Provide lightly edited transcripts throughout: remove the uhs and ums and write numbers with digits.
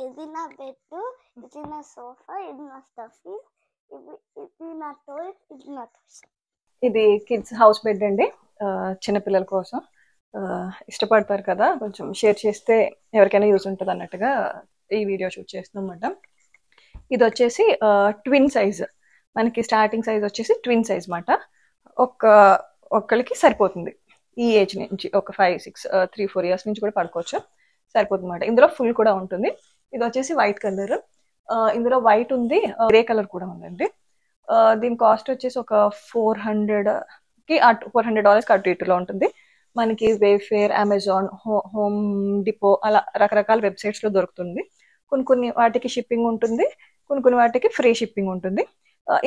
ఇది నా బెడ్, ఇది నా సోఫా, ఇది నా స్టఫీ, ఇది నా టాయ్స్, ఇది నా టాయ్స్. ఇది కిడ్స్ హౌస్ బెడ్ అండి. చిన్నపిల్లల కోసం ఇష్టపడతారు కదా, కొంచెం షేర్ చేస్తే ఎవరికైనా యూజ్ ఉంటుంది అన్నట్టుగా ఈ వీడియో షూట్ చేస్తున్నాం అన్నమాట. ఇది వచ్చేసి ట్విన్ సైజ్, మనకి స్టార్టింగ్ సైజ్ వచ్చేసి ట్విన్ సైజ్ మాట. ఒక్కరికి సరిపోతుంది. ఈ ఏజ్ నుంచి ఒక 5-6-3-4 ఇయర్స్ నుంచి కూడా పడుకోవచ్చు, సరిపోతుంది అన్నమాట. ఇందులో ఫుల్ కూడా ఉంటుంది. ఇది వచ్చేసి వైట్ కలర్, ఇందులో వైట్ ఉంది, గ్రే కలర్ కూడా ఉందండి. దీని కాస్ట్ వచ్చేసి ఒక $400 అటు ఇటులో ఉంటుంది. మనకి వేఫేర్, అమెజాన్, హోమ్ డిపో అలా రకరకాల వెబ్సైట్స్లో దొరుకుతుంది. కొన్ని వాటికి షిప్పింగ్ ఉంటుంది, కొన్ని వాటికి ఫ్రీ షిప్పింగ్ ఉంటుంది.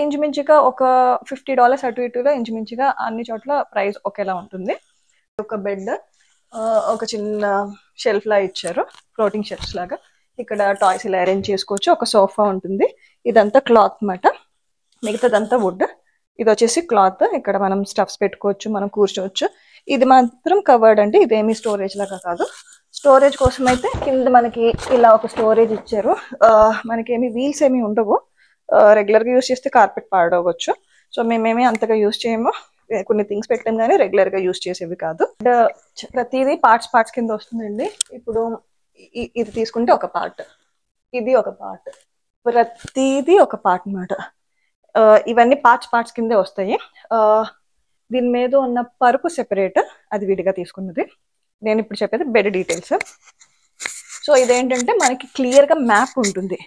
ఇంచుమించుగా ఒక $50 అటు ఇటులో ఇంచుమించుగా అన్ని చోట్ల ప్రైస్ ఒకేలా ఉంటుంది. ఒక బెడ్, ఒక చిన్న షెల్ఫ్ లా ఇచ్చారు, ఫ్లోటింగ్ షెల్ఫ్స్ లాగా. ఇక్కడ టాయ్స్ ఇలా అరేంజ్ చేసుకోవచ్చు. ఒక సోఫా ఉంటుంది, ఇదంతా క్లాత్ అన్నమాట, మిగతాదంతా వుడ్. ఇది వచ్చేసి క్లాత్, ఇక్కడ మనం స్టఫ్స్ పెట్టుకోవచ్చు, మనం కూర్చోవచ్చు. ఇది మాత్రం కవర్డ్ అండి, ఇదేమి స్టోరేజ్ లాగా కాదు. స్టోరేజ్ కోసం అయితే కింద మనకి ఇలా ఒక స్టోరేజ్ ఇచ్చారు. మనకేమి వీల్స్ ఏమి ఉండవు, రెగ్యులర్గా యూస్ చేస్తే కార్పెట్ పాడవచ్చు. సో మేమేమి అంతగా యూస్ చేయము, కొన్ని థింగ్స్ పెట్టాం కానీ రెగ్యులర్గా యూస్ చేసేవి కాదు. ప్రతిదీ పార్ట్స్ కింద వస్తుందండి. ఇప్పుడు ఇది తీసుకుంటే ఒక పార్ట్, ఇది ఒక పార్ట్, ప్రతిదీ ఒక పార్ట్ అన్నమాట. ఇవన్నీ పార్ట్స్ కిందే వస్తాయి. దీని మీద ఉన్న పరుపు సెపరేట్, అది విడిగా తీసుకున్నది. నేను ఇప్పుడు చెప్పేది బెడ్ డీటెయిల్స్. సో ఇదేంటంటే మనకి క్లియర్గా మ్యాప్ ఉంటుంది,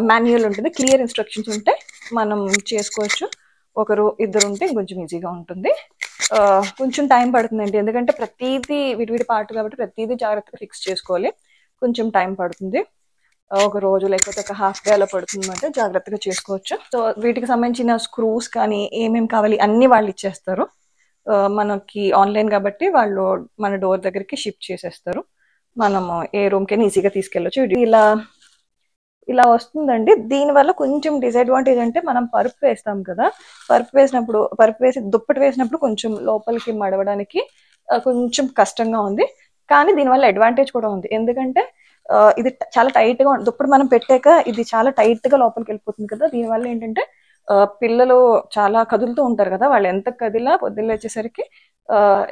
మాన్యువల్ ఉంటుంది, క్లియర్ ఇన్స్ట్రక్షన్స్ ఉంటే మనం చేసుకోవచ్చు. ఒకరు ఇద్దరు ఉంటే కొంచెం ఈజీగా ఉంటుంది. కొంచెం టైం పడుతుందండి, ఎందుకంటే ప్రతిదీ విడివిడి పార్ట్ కాబట్టి ప్రతిదీ జాగ్రత్తగా ఫిక్స్ చేసుకోవాలి, కొంచెం టైం పడుతుంది. ఒక రోజు లేకపోతే ఒక హాఫ్ డే అలా పడుతుంది అంటే జాగ్రత్తగా చేసుకోవచ్చు. సో వీటికి సంబంధించిన స్క్రూస్ కానీ ఏమేమి కావాలి అన్నీ వాళ్ళు ఇచ్చేస్తారు. మనకి ఆన్లైన్ కాబట్టి వాళ్ళు మన డోర్ దగ్గరికి షిప్ చేసేస్తారు, మనము ఏ రూమ్కైనా ఈజీగా తీసుకెళ్ళచ్చు. ఇలా వస్తుందండి. దీనివల్ల కొంచెం డిసడ్వాంటేజ్ అంటే మనం పరుపు వేస్తాం కదా, పరుపు వేసి దుప్పటి వేసినప్పుడు కొంచెం లోపలికి మడవడానికి కొంచెం కష్టంగా ఉంది. కానీ దీనివల్ల అడ్వాంటేజ్ కూడా ఉంది, ఎందుకంటే ఇది చాలా టైట్ గా దుప్పటి మనం పెట్టాక ఇది చాలా టైట్ గా లోపలికి వెళ్ళిపోతుంది కదా. దీనివల్ల ఏంటంటే పిల్లలు చాలా కదులుతూ ఉంటారు కదా, వాళ్ళు ఎంత కదిలా పొద్దున్న వచ్చేసరికి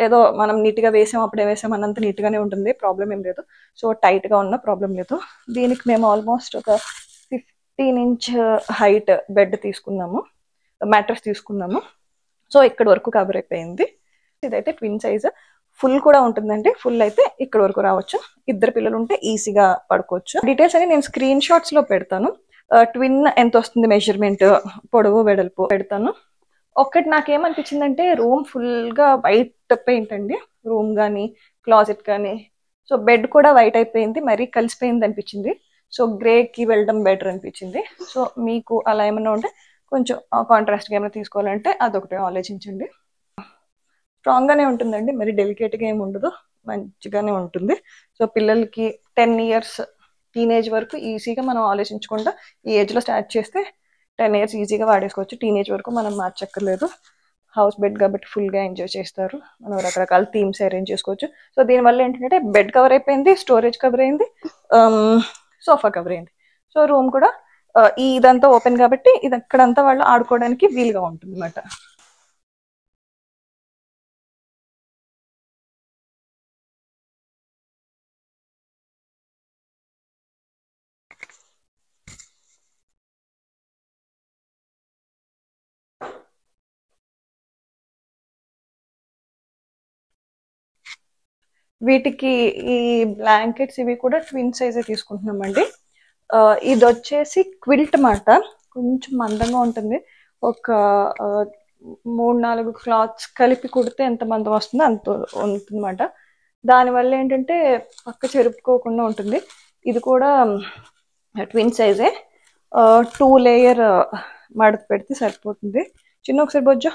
ఏదో మనం నీట్ గా వేసాం అప్పుడే వేసాం అన్నంత నీట్ గానే ఉంటుంది, ప్రాబ్లం ఏం లేదు. సో టైట్ గా ఉన్న ప్రాబ్లం లేదు. దీనికి మేము ఆల్మోస్ట్ ఒక 15 ఇంచ్ హైట్ బెడ్ తీసుకున్నాము, మ్యాట్రెస్ తీసుకున్నాము. సో ఇక్కడ వరకు కవర్ అయిపోయింది. ఇదైతే ట్విన్ సైజ్, ఫుల్ కూడా ఉంటుందండి. ఫుల్ అయితే ఇక్కడ వరకు రావచ్చు, ఇద్దరు పిల్లలు ఉంటే ఈజీగా పడుకోవచ్చు. డీటెయిల్స్ అని నేను స్క్రీన్ షాట్స్ లో పెడతాను. ట్విన్ ఎంత వస్తుంది మెజర్మెంట్, పొడవు వెడల్పు పెడతాను. ఒక్కటి నాకేమనిపించిందంటే రూమ్ ఫుల్ గా వైట్ పెయింట్ అండి, రూమ్ కానీ క్లాజెట్ కానీ. సో బెడ్ కూడా వైట్ అయిపోయింది, మరీ కలిసిపోయింది అనిపించింది. సో గ్రేకి వెళ్ళడం బెటర్ అనిపించింది. సో మీకు అలా ఏమైనా ఉంటే కొంచెం కాంట్రాస్ట్గా ఏమైనా తీసుకోవాలంటే అదొకటి ఆలోచించండి. స్ట్రాంగ్గానే ఉంటుందండి, మరి డెలికేట్గా ఏమి ఉండదు, మంచిగానే ఉంటుంది. సో పిల్లలకి 10 ఇయర్స్ టీనేజ్ వరకు ఈజీగా మనం ఆలోచించకుండా ఈ ఏజ్లో స్టార్ట్ చేస్తే 10 ఇయర్స్ ఈజీగా వాడేసుకోవచ్చు. టీనేజ్ వరకు మనం మార్చక్కర్లేదు. హౌస్ బెడ్ కాబట్టి ఫుల్గా ఎంజాయ్ చేస్తారు, మనం రకరకాల థీమ్స్ అరేంజ్ చేసుకోవచ్చు. సో దీనివల్ల ఏంటంటే బెడ్ కవర్ అయిపోయింది, స్టోరేజ్ కవర్ అయింది, సోఫా కవర్ అయింది. సో రూమ్ కూడా ఇదంతా ఓపెన్ కాబట్టి ఇది అక్కడంతా వాళ్ళు ఆడుకోవడానికి వీలుగా ఉంటుంది అన్నమాట. వీటికి ఈ బ్లాంకెట్స్ ఇవి కూడా ట్విన్ సైజే తీసుకుంటున్నామండి. ఇది వచ్చేసి క్విల్ట్ మాట, కొంచెం మందంగా ఉంటుంది. ఒక 3-4 క్లాత్స్ కలిపి కుడితే ఎంత మందం వస్తుందో అంత ఉంటుందన్నమాట. దానివల్ల ఏంటంటే పక్క చెరుపుకోకుండా ఉంటుంది. ఇది కూడా ట్విన్ సైజే, 2 లేయర్ మడత పెడితే సరిపోతుంది. చిన్న ఒకసారి బొజ్జో.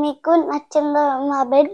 మీకు నచ్చిందా మా బెడ్?